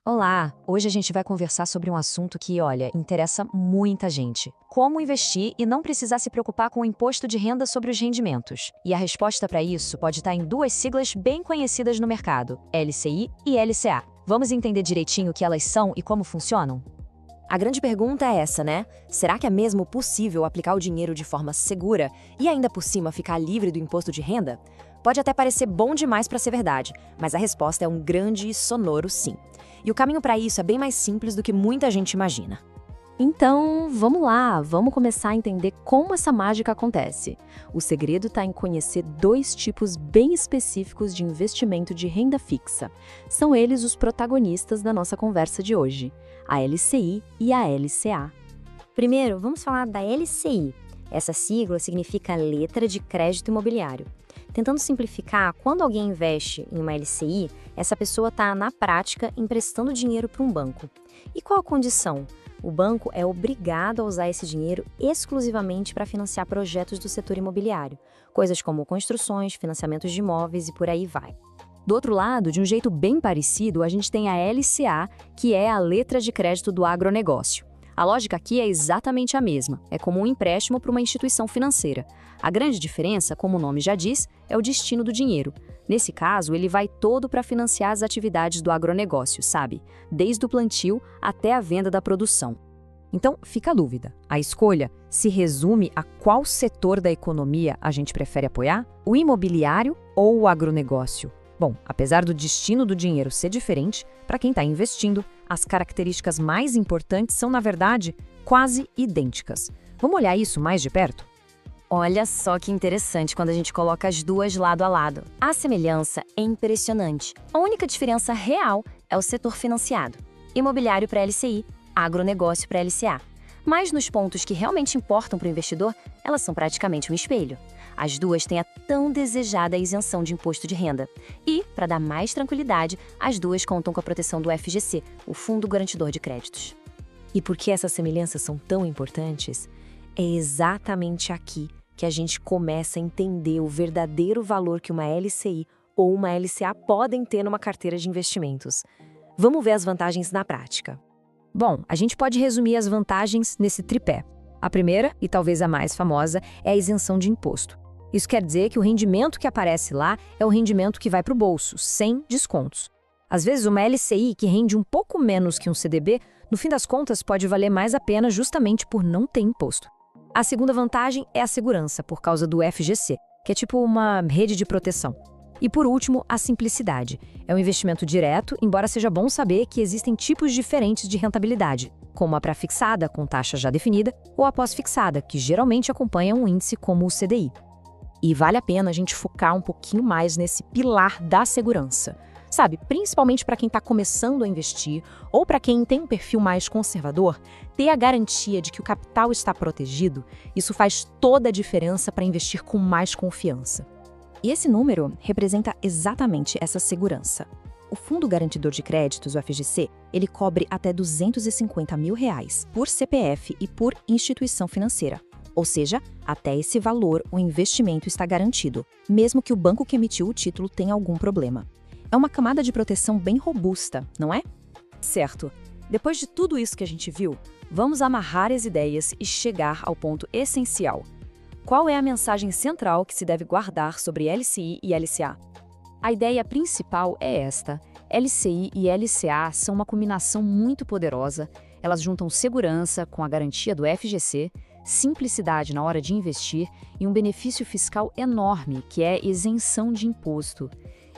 Olá! Hoje a gente vai conversar sobre um assunto que, olha, interessa muita gente. Como investir e não precisar se preocupar com o imposto de renda sobre os rendimentos. E a resposta para isso pode estar em duas siglas bem conhecidas no mercado, LCI e LCA. Vamos entender direitinho o que elas são e como funcionam? A grande pergunta é essa, né? Será que é mesmo possível aplicar o dinheiro de forma segura e ainda por cima ficar livre do imposto de renda? Pode até parecer bom demais para ser verdade, mas a resposta é um grande e sonoro sim. E o caminho para isso é bem mais simples do que muita gente imagina. Então, vamos lá, vamos começar a entender como essa mágica acontece. O segredo está em conhecer dois tipos bem específicos de investimento de renda fixa. São eles os protagonistas da nossa conversa de hoje, a LCI e a LCA. Primeiro, vamos falar da LCI. Essa sigla significa Letra de Crédito Imobiliário. Tentando simplificar, quando alguém investe em uma LCI, essa pessoa está, na prática, emprestando dinheiro para um banco. E qual a condição? O banco é obrigado a usar esse dinheiro exclusivamente para financiar projetos do setor imobiliário, coisas como construções, financiamentos de imóveis e por aí vai. Do outro lado, de um jeito bem parecido, a gente tem a LCA, que é a letra de crédito do agronegócio. A lógica aqui é exatamente a mesma, é como um empréstimo para uma instituição financeira. A grande diferença, como o nome já diz, é o destino do dinheiro. Nesse caso, ele vai todo para financiar as atividades do agronegócio, sabe? Desde o plantio até a venda da produção. Então, fica a dúvida. A escolha se resume a qual setor da economia a gente prefere apoiar? O imobiliário ou o agronegócio? Bom, apesar do destino do dinheiro ser diferente, para quem está investindo, as características mais importantes são, na verdade, quase idênticas. Vamos olhar isso mais de perto? Olha só que interessante quando a gente coloca as duas lado a lado. A semelhança é impressionante. A única diferença real é o setor financiado. Imobiliário para LCI, agronegócio para LCA. Mas nos pontos que realmente importam para o investidor, elas são praticamente um espelho. As duas têm a tão desejada isenção de imposto de renda. E, para dar mais tranquilidade, as duas contam com a proteção do FGC, o Fundo Garantidor de Créditos. E por que essas semelhanças são tão importantes? É exatamente aqui que a gente começa a entender o verdadeiro valor que uma LCI ou uma LCA podem ter numa carteira de investimentos. Vamos ver as vantagens na prática. Bom, a gente pode resumir as vantagens nesse tripé. A primeira, e talvez a mais famosa, é a isenção de imposto. Isso quer dizer que o rendimento que aparece lá é o rendimento que vai para o bolso, sem descontos. Às vezes, uma LCI que rende um pouco menos que um CDB, no fim das contas, pode valer mais a pena justamente por não ter imposto. A segunda vantagem é a segurança, por causa do FGC, que é tipo uma rede de proteção. E por último, a simplicidade. É um investimento direto, embora seja bom saber que existem tipos diferentes de rentabilidade, como a pré-fixada, com taxa já definida, ou a pós-fixada, que geralmente acompanha um índice como o CDI. E vale a pena a gente focar um pouquinho mais nesse pilar da segurança. Sabe, principalmente para quem está começando a investir ou para quem tem um perfil mais conservador, ter a garantia de que o capital está protegido, isso faz toda a diferença para investir com mais confiança. E esse número representa exatamente essa segurança. O Fundo Garantidor de Créditos, o FGC, ele cobre até R$ 250 mil por CPF e por instituição financeira. Ou seja, até esse valor o investimento está garantido, mesmo que o banco que emitiu o título tenha algum problema. É uma camada de proteção bem robusta, não é? Certo. Depois de tudo isso que a gente viu, vamos amarrar as ideias e chegar ao ponto essencial. Qual é a mensagem central que se deve guardar sobre LCI e LCA? A ideia principal é esta. LCI e LCA são uma combinação muito poderosa. Elas juntam segurança com a garantia do FGC, simplicidade na hora de investir e um benefício fiscal enorme, que é isenção de imposto.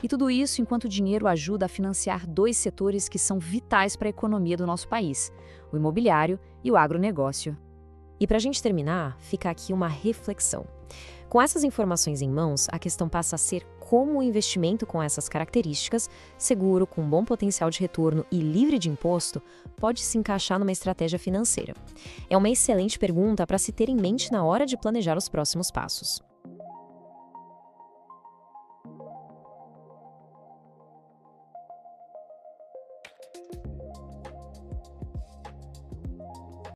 E tudo isso enquanto o dinheiro ajuda a financiar dois setores que são vitais para a economia do nosso país, o imobiliário e o agronegócio. E para a gente terminar, fica aqui uma reflexão. Com essas informações em mãos, a questão passa a ser como o investimento com essas características, seguro, com bom potencial de retorno e livre de imposto, pode se encaixar numa estratégia financeira. É uma excelente pergunta para se ter em mente na hora de planejar os próximos passos.